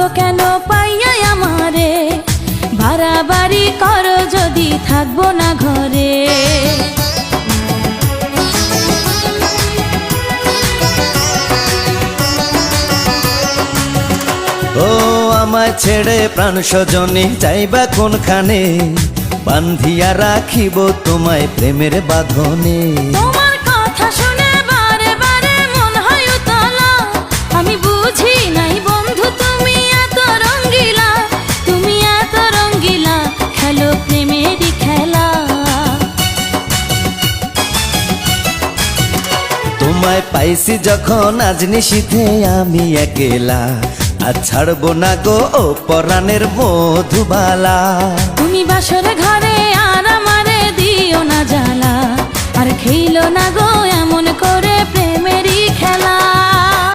গো কেন পাইয়া আমারে, বাড়াবাড়ি করো যদি থাকবো না ঘরে। ও আমায় ছেড়ে প্রাণ স্বজনে যাইবা কোনখানে, বান্ধিয়া রাখিব তোমায় প্রেমের বাঁধনে। তোমার কথা শুনে বারে বারে মন হয় উতলা, আমি বুঝি নাই বন্ধু তুমি এত রঙ্গিলা, তুমি এত রঙ্গিলা, খেলো প্রেমেরই খেলা। তোমায় পাইছি যখন আজ নিশীথে আমি একেলা, আর ছাড়বো না গো ও পরাণের মধুবালা। তুমি বাসর ঘরে আর আমারে দিও না জ্বালা, আর খেইলো না গো